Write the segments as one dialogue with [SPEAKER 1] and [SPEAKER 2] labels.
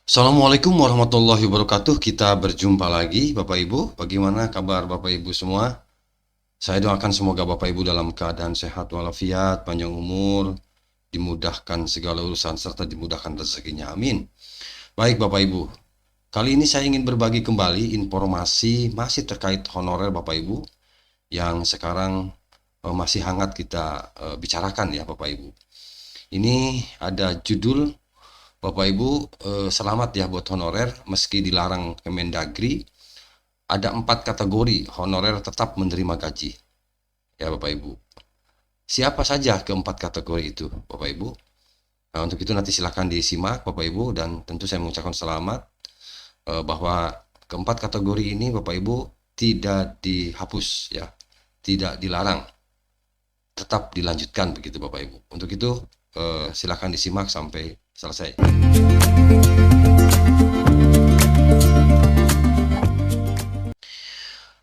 [SPEAKER 1] Assalamualaikum warahmatullahi wabarakatuh. Kita berjumpa lagi, Bapak Ibu. Bagaimana kabar Bapak Ibu semua? Saya doakan semoga Bapak Ibu dalam keadaan sehat walafiat, panjang umur, dimudahkan segala urusan serta dimudahkan rezekinya. Amin. Baik Bapak Ibu, kali ini saya ingin berbagi kembali informasi masih terkait honorer Bapak Ibu yang sekarang masih hangat kita bicarakan ya Bapak Ibu. Ini ada judul Bapak Ibu, selamat ya buat honorer meski dilarang Kemendagri. Ada 4 kategori honorer tetap menerima gaji. Ya Bapak Ibu. Siapa saja keempat kategori itu Bapak Ibu? Nah, untuk itu nanti silahkan disimak Bapak Ibu, dan tentu saya mengucapkan selamat bahwa keempat kategori ini Bapak Ibu tidak dihapus ya, tidak dilarang, tetap dilanjutkan begitu Bapak Ibu. Untuk itu silahkan disimak sampai selesai.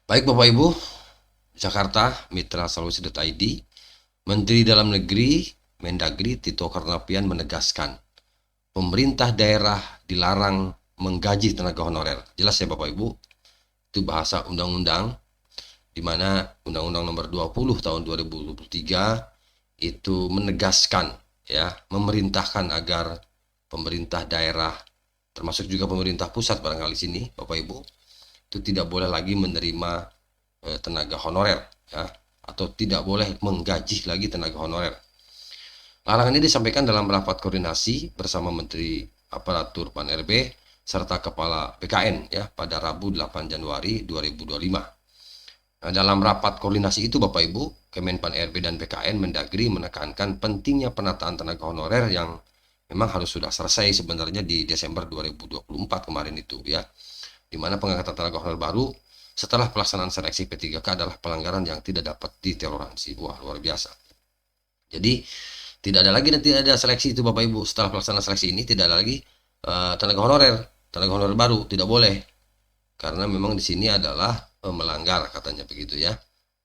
[SPEAKER 1] Baik Bapak Ibu, Jakarta, Mitra Solusi.id, Menteri Dalam Negeri Mendagri Tito Karnavian menegaskan pemerintah daerah dilarang menggaji tenaga honorer. Jelas ya Bapak Ibu, itu bahasa undang-undang di mana Undang-Undang Nomor 20 tahun 2023 itu menegaskan ya, memerintahkan agar pemerintah daerah termasuk juga pemerintah pusat barangkali sini Bapak Ibu itu tidak boleh lagi menerima tenaga honorer ya, atau tidak boleh menggaji lagi tenaga honorer. Larangan ini disampaikan dalam rapat koordinasi bersama Menteri Aparatur Pan RB serta Kepala BKN ya pada Rabu 8 Januari 2025. Nah, dalam rapat koordinasi itu Bapak Ibu, Kemenpan RB dan BKN Mendagri menekankan pentingnya penataan tenaga honorer yang memang harus sudah selesai sebenarnya di Desember 2024 kemarin itu ya. Di mana pengangkatan tenaga honorer baru setelah pelaksanaan seleksi P3K adalah pelanggaran yang tidak dapat ditoleransi. Wah, luar biasa. Jadi tidak ada lagi dan tidak ada seleksi itu Bapak Ibu. Setelah pelaksanaan seleksi ini tidak ada lagi tenaga honorer baru tidak boleh. Karena memang di sini adalah melanggar katanya begitu ya.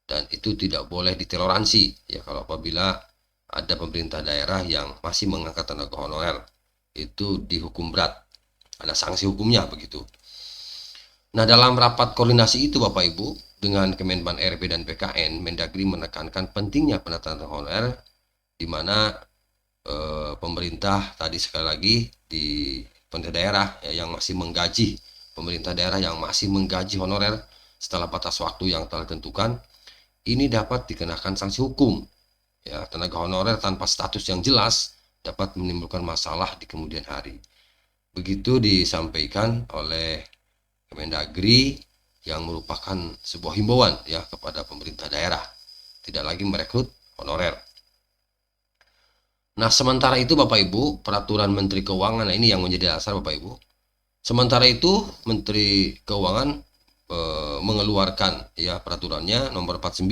[SPEAKER 1] Dan itu tidak boleh ditoleransi ya, kalau apabila ada pemerintah daerah yang masih mengangkat tenaga honorer itu dihukum berat. Ada sanksi hukumnya begitu. Nah, dalam rapat koordinasi itu Bapak Ibu dengan Kemenpan RB dan PKN, Mendagri menekankan pentingnya penataan honorer di mana pemerintah tadi sekali lagi di pemerintah daerah ya, yang masih menggaji pemerintah daerah yang masih menggaji honorer setelah batas waktu yang telah ditentukan ini dapat dikenakan sanksi hukum ya. Tenaga honorer tanpa status yang jelas dapat menimbulkan masalah di kemudian hari. Begitu disampaikan oleh Kemendagri yang merupakan sebuah himbauan ya kepada pemerintah daerah tidak lagi merekrut honorer. Nah, sementara itu Bapak Ibu, peraturan Menteri Keuangan, nah ini yang menjadi dasar Bapak Ibu. Sementara itu Menteri Keuangan mengeluarkan ya peraturannya nomor 49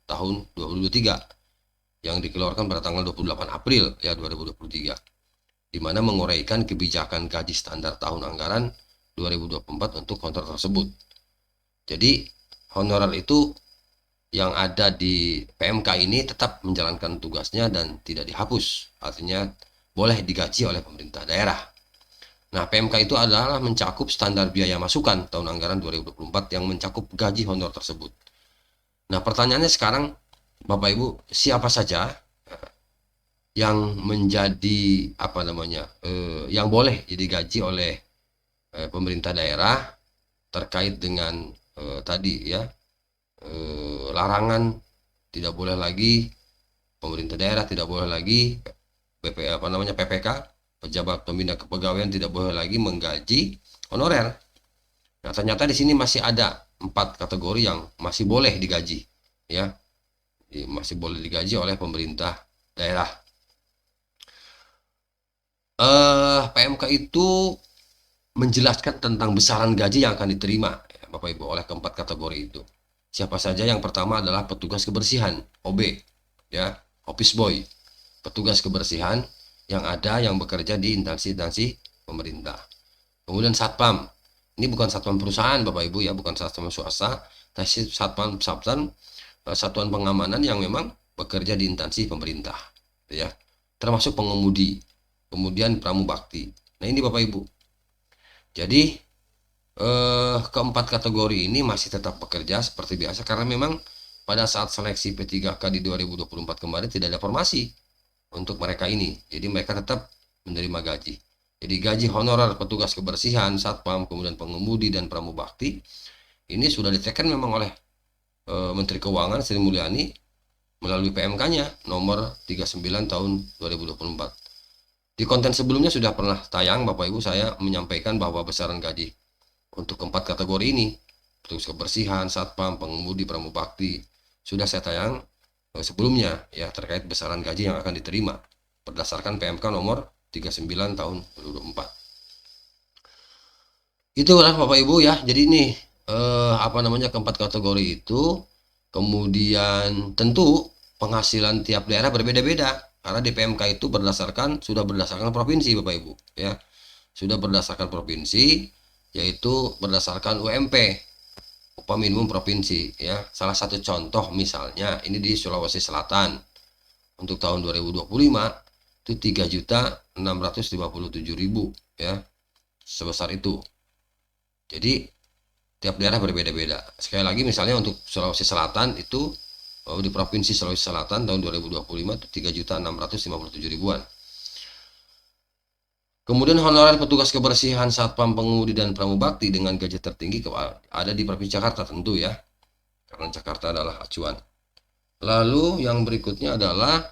[SPEAKER 1] tahun 2023 yang dikeluarkan pada tanggal 28 April ya 2023, di mana menguraikan kebijakan gaji standar tahun anggaran 2024 untuk kontrak tersebut. Jadi honorer itu yang ada di PMK ini tetap menjalankan tugasnya dan tidak dihapus, artinya boleh digaji oleh pemerintah daerah. Nah, PMK itu adalah mencakup standar biaya masukan tahun anggaran 2024 yang mencakup gaji honor tersebut. Nah, pertanyaannya sekarang Bapak Ibu, siapa saja yang menjadi yang boleh digaji oleh pemerintah daerah terkait dengan tadi ya, larangan tidak boleh lagi pemerintah daerah tidak boleh lagi PPK, pejabat pembina kepegawaian tidak boleh lagi menggaji honorer. Nah, ternyata di sini masih ada 4 kategori yang masih boleh digaji ya, masih boleh digaji oleh pemerintah daerah. PMK itu menjelaskan tentang besaran gaji yang akan diterima ya, Bapak Ibu oleh keempat kategori itu. Siapa saja? Yang pertama adalah petugas kebersihan OB ya, office boy, petugas kebersihan yang ada yang bekerja di instansi-instansi pemerintah. Kemudian satpam, ini bukan satpam perusahaan Bapak Ibu ya, bukan satpam swasta, tapi satpam satuan pengamanan yang memang bekerja di instansi pemerintah ya, termasuk pengemudi, kemudian pramubakti. Nah, ini Bapak Ibu Jadi keempat kategori ini masih tetap bekerja seperti biasa karena memang pada saat seleksi P3K di 2024 kemarin tidak ada formasi untuk mereka ini. Jadi mereka tetap menerima gaji. Jadi gaji honorer petugas kebersihan, satpam, kemudian pengemudi dan pramubakti ini sudah diteken memang oleh Menteri Keuangan Sri Mulyani melalui PMK-nya nomor 39 tahun 2024. Di konten sebelumnya sudah pernah tayang Bapak Ibu, saya menyampaikan bahwa besaran gaji untuk keempat kategori ini, petugas kebersihan, satpam, pengemudi, pramubakti, sudah saya tayang sebelumnya ya terkait besaran gaji yang akan diterima berdasarkan PMK nomor 39 tahun 2024. Itulah Bapak Ibu ya. Jadi ini keempat kategori itu, kemudian tentu penghasilan tiap daerah berbeda-beda karena di PMK itu sudah berdasarkan provinsi Bapak Ibu ya. Sudah berdasarkan provinsi, yaitu berdasarkan UMP, upah minimum provinsi ya. Salah satu contoh misalnya ini di Sulawesi Selatan untuk tahun 2025 itu 3.657.000 ya, sebesar itu. Jadi tiap daerah berbeda-beda. Sekali lagi misalnya untuk Sulawesi Selatan itu di Provinsi Sulawesi Selatan tahun 2025 itu 3.657.000-an. Kemudian honorer petugas kebersihan, satpam, pengemudi dan pramubakti dengan gaji tertinggi ada di Provinsi Jakarta tentu ya, karena Jakarta adalah acuan. Lalu yang berikutnya adalah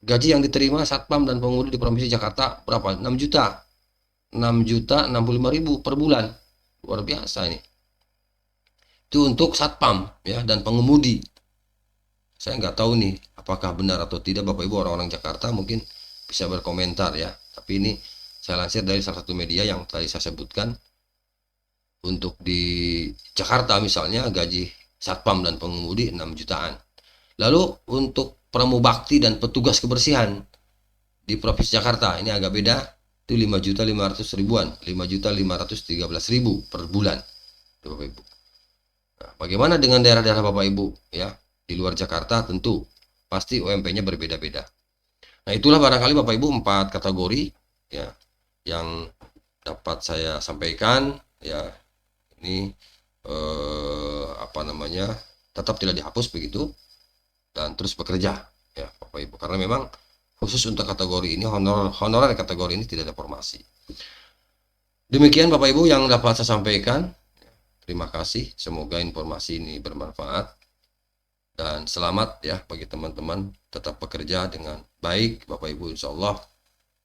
[SPEAKER 1] gaji yang diterima satpam dan pengemudi di Provinsi Jakarta berapa? 6 juta. 6.065.000 per bulan. Luar biasa ini. Itu untuk satpam ya dan pengemudi. Saya nggak tahu nih apakah benar atau tidak, Bapak Ibu orang-orang Jakarta mungkin bisa berkomentar ya. Tapi ini saya lansir dari salah satu media yang tadi saya sebutkan. Untuk di Jakarta misalnya gaji satpam dan pengemudi 6 jutaan. Lalu untuk pramubakti dan petugas kebersihan di Provinsi Jakarta ini agak beda, itu 5.500.000-an, 5.513.000 per bulan Bapak Ibu. Nah, bagaimana dengan daerah-daerah Bapak Ibu ya di luar Jakarta? Tentu pasti UMP-nya berbeda-beda. Nah, itulah barangkali Bapak Ibu 4 kategori ya yang dapat saya sampaikan ya. Ini tetap tidak dihapus begitu dan terus bekerja ya Bapak Ibu, karena memang khusus untuk kategori ini honorer kategori ini tidak ada formasi. Demikian Bapak Ibu yang dapat saya sampaikan. Terima kasih, semoga informasi ini bermanfaat dan selamat ya bagi teman-teman, tetap bekerja dengan baik Bapak Ibu, insya Allah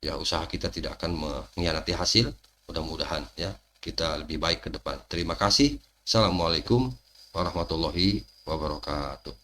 [SPEAKER 1] ya usaha kita tidak akan mengkhianati hasil, mudah-mudahan ya kita lebih baik ke depan. Terima kasih. Assalamualaikum warahmatullahi wabarakatuh.